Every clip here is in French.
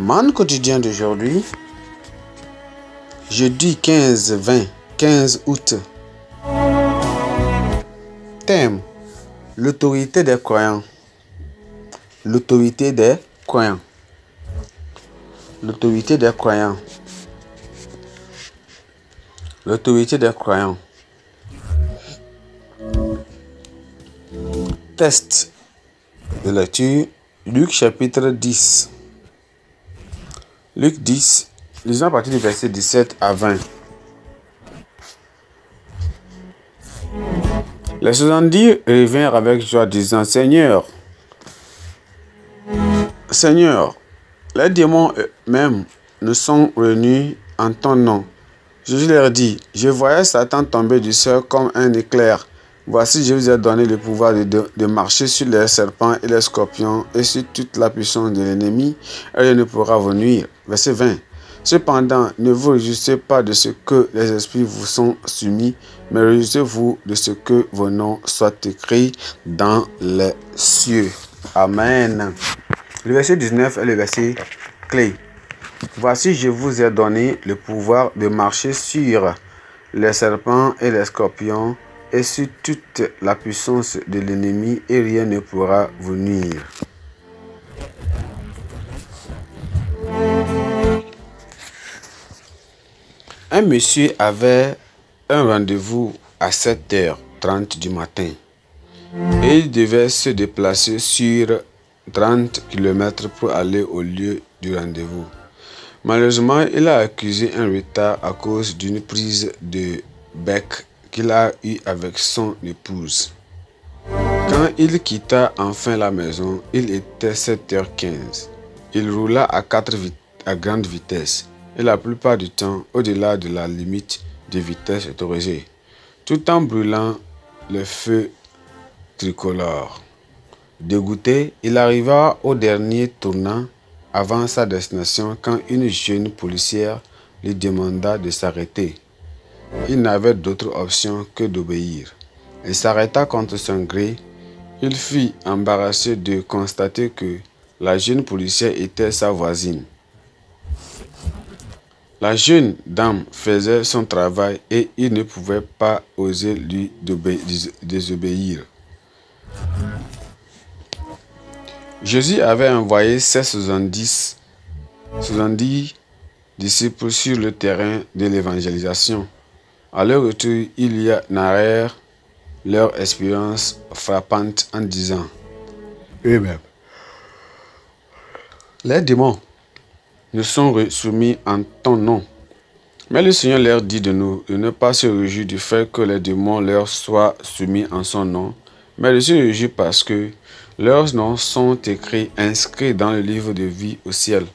Manne quotidien d'aujourd'hui, jeudi 15 août. Thème: l'autorité des croyants. L'autorité des croyants. L'autorité des croyants. L'autorité des croyants. Test de lecture, Luc chapitre 10. Luc 10, lisons à partir du verset 17 à 20. Les 70 revinrent avec joie, disant: Seigneur, les démons eux-mêmes nous sont venus en ton nom. Jésus leur dit: Je voyais Satan tomber du ciel comme un éclair. Voici, je vous ai donné le pouvoir de marcher sur les serpents et les scorpions et sur toute la puissance de l'ennemi, et il ne pourra vous nuire. Verset 20. Cependant, ne vous réjouissez pas de ce que les esprits vous sont soumis, mais réjouissez-vous de ce que vos noms soient écrits dans les cieux. Amen. Le verset 19 est le verset clé. Voici, je vous ai donné le pouvoir de marcher sur les serpents et les scorpions et sur toute la puissance de l'ennemi, et rien ne pourra vous nuire. Un monsieur avait un rendez-vous à 7h30 du matin et il devait se déplacer sur 30 km pour aller au lieu du rendez-vous. Malheureusement, il a accusé un retard à cause d'une prise de bec qu'il a eue avec son épouse. Quand il quitta enfin la maison, il était 7h15. Il roula à grande vitesse et la plupart du temps au-delà de la limite de vitesse autorisée, tout en brûlant le feu tricolore. Dégoûté, il arriva au dernier tournant avant sa destination quand une jeune policière lui demanda de s'arrêter. Il n'avait d'autre option que d'obéir. Il s'arrêta contre son gré. Il fut embarrassé de constater que la jeune policière était sa voisine. La jeune dame faisait son travail et il ne pouvait pas oser lui désobéir. Jésus avait envoyé ses 70 disciples sur le terrain de l'évangélisation. À leur retour, ils narrèrent leur expérience frappante en disant eux-mêmes: les démons nous sont soumis en ton nom. Mais le Seigneur leur dit de ne pas se réjouir du fait que les démons leur soient soumis en son nom, mais de se réjouir parce que leurs noms sont inscrits dans le livre de vie au ciel.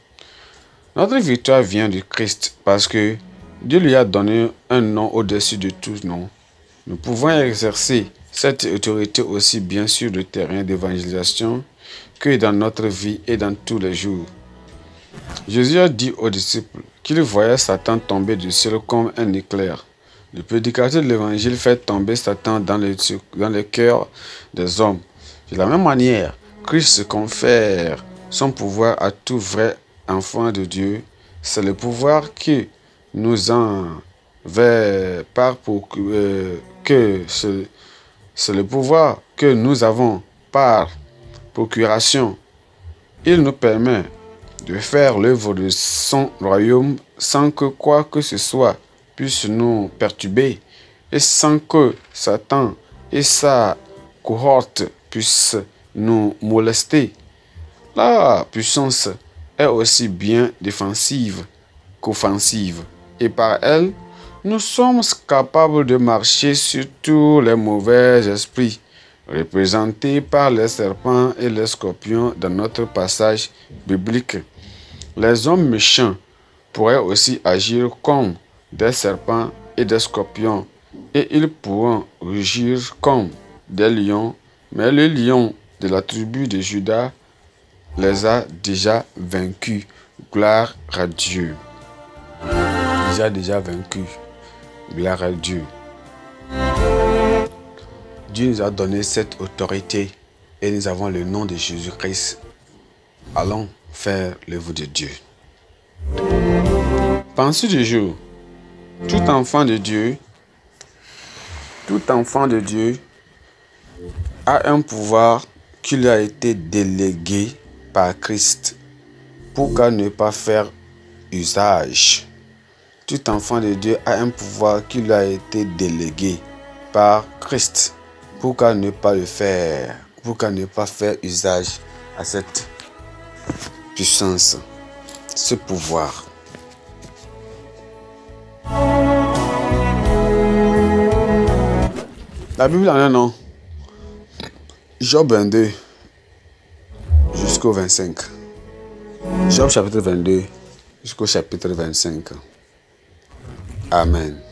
Notre victoire vient du Christ parce que Dieu lui a donné un nom au-dessus de tous noms. Nous pouvons exercer cette autorité aussi bien sur le terrain d'évangélisation que dans notre vie et dans tous les jours. Jésus a dit aux disciples qu'il voyait Satan tomber du ciel comme un éclair. Le prédicateur de l'évangile fait tomber Satan dans le cœur des hommes. De la même manière, Christ confère son pouvoir à tout vrai enfant de Dieu. C'est le pouvoir qui nous c'est le pouvoir que nous avons par procuration. Il nous permet de faire l'œuvre de son royaume sans que quoi que ce soit puisse nous perturber et sans que Satan et sa cohorte puissent nous molester. La puissance est aussi bien défensive qu'offensive, et par elle, nous sommes capables de marcher sur tous les mauvais esprits, représentés par les serpents et les scorpions dans notre passage biblique. Les hommes méchants pourraient aussi agir comme des serpents et des scorpions, et ils pourront rugir comme des lions, mais le lion de la tribu de Juda les a déjà vaincus. Gloire à Dieu. Déjà vaincu. Gloire à Dieu. Dieu nous a donné cette autorité et nous avons le nom de Jésus-Christ. Allons faire l'œuvre de Dieu. Pensée du jour. Tout enfant de Dieu a un pouvoir qui lui a été délégué par Christ. Pourquoi ne pas faire usage? Tout enfant de Dieu a un pouvoir qui lui a été délégué par Christ. Pourquoi ne pas le faire? Pourquoi ne pas faire usage à cette puissance, ce pouvoir? La Bible en a un nom. Job 22 jusqu'au 25. Job chapitre 22 jusqu'au chapitre 25. Amen.